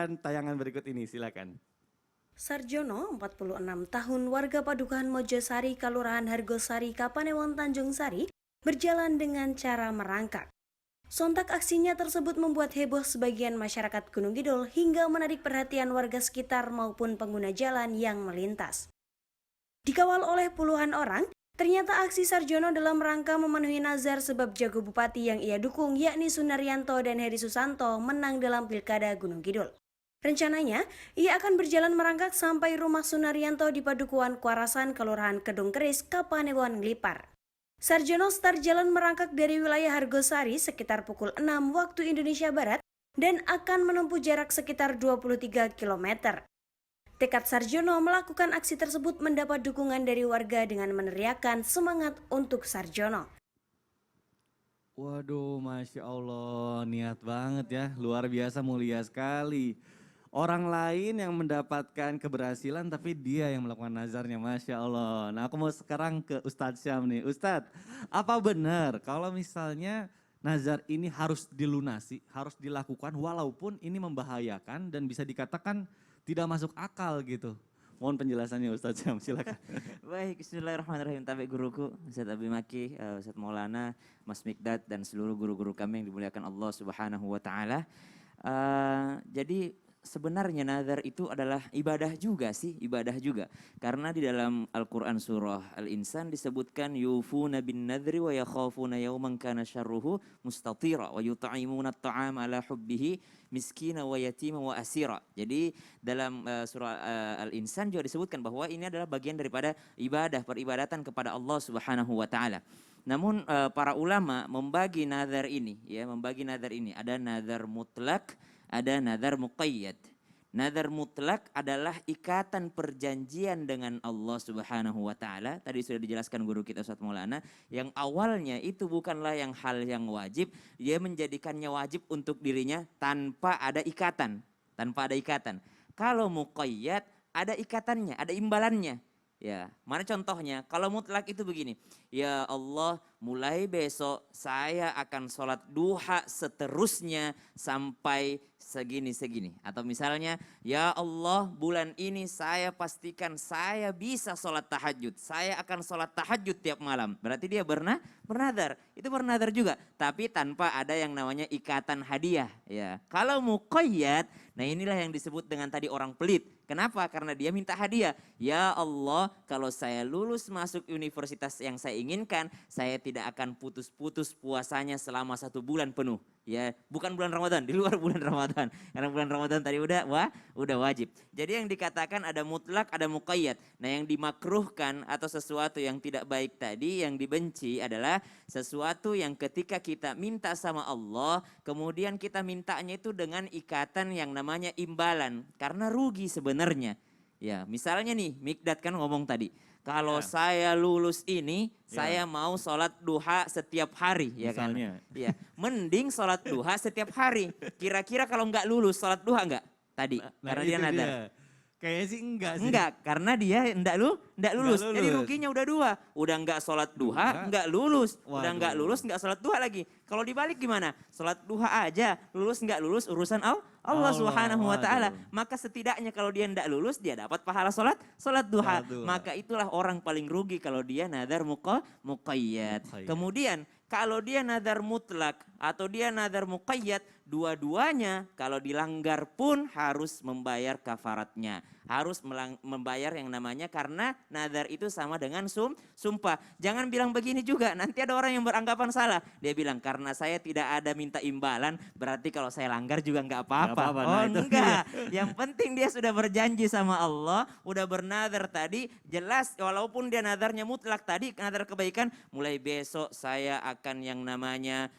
saksikan tayangan berikut ini, silakan. Sarjono, 46 tahun, warga Padukuhan Mojosari, Kelurahan Hargosari, Kapanewon, Tanjung Sari, berjalan dengan cara merangkak. Sontak aksinya tersebut membuat heboh sebagian masyarakat Gunung Kidul hingga menarik perhatian warga sekitar maupun pengguna jalan yang melintas. Dikawal oleh puluhan orang, ternyata aksi Sarjono dalam rangka memenuhi nazar sebab jago bupati yang ia dukung yakni Sunaryanto dan Heri Susanto menang dalam Pilkada Gunung Kidul. Rencananya, ia akan berjalan merangkak sampai rumah Sunaryanto di Padukuhan Kuarasan, Kelurahan Kedung Keris, Kapanewon, Nglipar. Sarjono start jalan merangkak dari wilayah Hargosari sekitar pukul 6 waktu Indonesia Barat dan akan menempuh jarak sekitar 23 km. Tekad Sarjono melakukan aksi tersebut mendapat dukungan dari warga dengan meneriakkan semangat untuk Sarjono. Waduh, Masya Allah, niat banget ya, luar biasa mulia sekali. Orang lain yang mendapatkan keberhasilan tapi dia yang melakukan nazarnya, Masya Allah. Nah aku mau sekarang ke Ustadz Syam nih. Ustadz, apa benar kalau misalnya nazar ini harus dilunasi, harus dilakukan walaupun ini membahayakan dan bisa dikatakan tidak masuk akal gitu? Mohon penjelasannya Ustadz Syam, silakan. Baik, bismillahirrahmanirrahim. Tabi guruku, Ustaz Abi Maki, Ustaz Maulana, Mas Mikdad, dan seluruh guru-guru kami yang dimuliakan Allah Subhanahu wa Ta'ala. Jadi sebenarnya nazar itu adalah ibadah juga sih, ibadah juga. Karena di dalam Al-Quran surah Al-Insan disebutkan yufuna bin nadri wa yakhafuna yawman kana syarruhu mustatira wa yut'imuna at-ta'am ala hubbihi miskina wa yatima wa asira. Jadi dalam surah Al-Insan juga disebutkan bahwa ini adalah bagian daripada ibadah, peribadatan kepada Allah Subhanahu wa Ta'ala. Namun para ulama membagi nazar ini, ya, membagi nazar ini ada nazar mutlak, ada nazar muqayyad. Nazar mutlak adalah ikatan perjanjian dengan Allah Subhanahu wa Ta'ala. Tadi sudah dijelaskan guru kita Ustaz Maulana, yang awalnya itu bukanlah yang hal yang wajib, dia menjadikannya wajib untuk dirinya tanpa ada ikatan, tanpa ada ikatan. Kalau muqayyad ada ikatannya, ada imbalannya. Ya, mana contohnya? Kalau mutlak itu begini, ya Allah, mulai besok saya akan sholat duha seterusnya sampai segini-segini. Atau misalnya, ya Allah, bulan ini saya pastikan saya bisa sholat tahajud. Saya akan sholat tahajud tiap malam. Berarti dia bernadar. Itu bernadar juga, tapi tanpa ada yang namanya ikatan hadiah. Ya, kalau muqayyad, nah inilah yang disebut dengan tadi orang pelit. Kenapa? Karena dia minta hadiah. Ya Allah, kalau saya lulus masuk universitas yang saya inginkan, saya tidak akan putus-putus puasanya selama 1 bulan penuh. Ya, bukan bulan Ramadan, di luar bulan Ramadan. Karena bulan Ramadan tadi udah wajib. Jadi yang dikatakan ada mutlak, ada muqayyad. Nah, yang dimakruhkan atau sesuatu yang tidak baik tadi, yang dibenci adalah sesuatu yang ketika kita minta sama Allah, kemudian kita mintanya itu dengan ikatan yang namanya imbalan. Karena rugi sebenarnya. Ya, misalnya nih, Mikdad kan ngomong tadi, kalau saya lulus ini, saya mau sholat duha setiap hari, ya kan? Ya, mending sholat duha setiap hari. Kira-kira kalau nggak lulus sholat duha nggak tadi? Karena dia nadar. Kayaknya sih enggak sih. Enggak, karena dia enggak lulus. Jadi ruginya udah 2. Udah enggak sholat duha, enggak lulus. Udah enggak lulus, enggak sholat duha lagi. Kalau dibalik gimana? Sholat duha aja, lulus enggak lulus urusan Allah Subhanahu wa Ta'ala. Maka setidaknya kalau dia enggak lulus, dia dapat pahala sholat duha. Maka itulah orang paling rugi kalau dia nadar muqayyad. Kemudian kalau dia nadar mutlak atau dia nadar muqayyad, dua-duanya kalau dilanggar pun harus membayar kafaratnya. Harus membayar yang namanya, karena nadar itu sama dengan sumpah. Jangan bilang begini juga, nanti ada orang yang beranggapan salah. Dia bilang karena saya tidak ada minta imbalan, berarti kalau saya langgar juga nggak apa-apa. Oh enggak, yang penting dia sudah berjanji sama Allah, udah bernadar tadi, jelas walaupun dia nadarnya mutlak tadi, nadar kebaikan, mulai besok saya akan yang namanya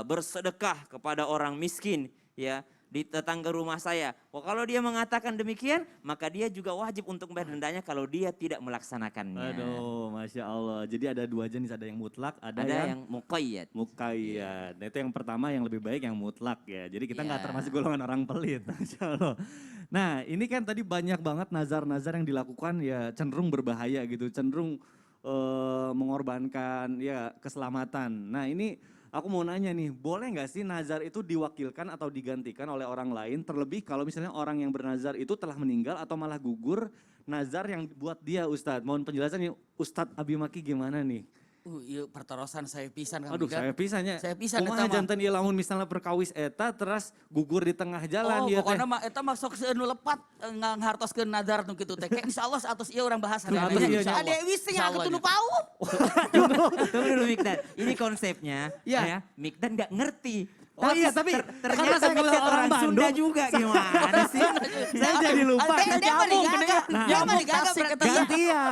bersedekah kepada orang miskin, ya, di tetangga rumah saya. Oh, kalau dia mengatakan demikian, maka dia juga wajib untuk membayar dendanya kalau dia tidak melaksanakannya. Aduh, Masya Allah. Jadi ada 2 jenis, ada yang mutlak, ada yang muqayyad. Muqayyad. Nah, itu yang pertama yang lebih baik yang mutlak ya. Jadi kita nggak termasuk golongan orang pelit, Masya Allah. Nah, ini kan tadi banyak banget nazar-nazar yang dilakukan ya cenderung berbahaya gitu, cenderung mengorbankan ya keselamatan. Nah, ini Aku mau nanya nih, boleh nggak sih nazar itu diwakilkan atau digantikan oleh orang lain? Terlebih kalau misalnya orang yang bernazar itu telah meninggal atau malah gugur nazar yang buat dia Ustadz. Mohon penjelasan nih Ustadz Abi Maki gimana nih? Iya pertorosan saya pisan Kang Aduh Mika. saya pisahnya. Saya pisan Kumaha eta mah. janten ieu lamun misalnya perkawis eta terus gugur di tengah jalan Oh, ieu teh. pokoknya mah eta mah sok seueur nu lepat ngartoskeun nadar nu kitu teh. Kayak insyaallah satus ieu urang bahas hari Satus ieu nya. Ada wis teh aku nu pau. Tunggu dulu Mikdad, ini konsepnya Ya. ya, Mikdad nggak ngerti. Oh iya, tapi karena saya ternyata bukan orang Sunda Bandung. juga gimana sih? Saya jadi lupa.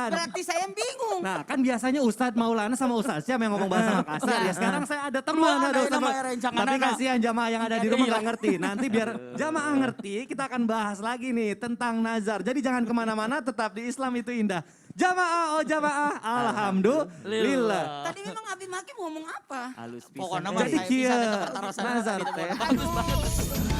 Berarti saya yang bingung. Nah kan biasanya Ustadz Maulana sama Ustadz Syam yang ngomong bahasa Makassar ya. Sekarang saya ada teman, ada Ustadz. Tapi kasihan jamaah yang ada di rumah nggak ngerti. Nanti biar jamaah ngerti, kita akan bahas lagi nih tentang nazar. Jadi jangan kemana-mana, tetap di Islam itu indah. Jamaah, oh jamaah, alhamdulillah. Tadi memang Abi Maki mau ngomong apa? Halus pisan. Pokoknya Eh. mah Jadi saya kieu pisan eta pertarosan. nazar Gitu, teh. bagus banget.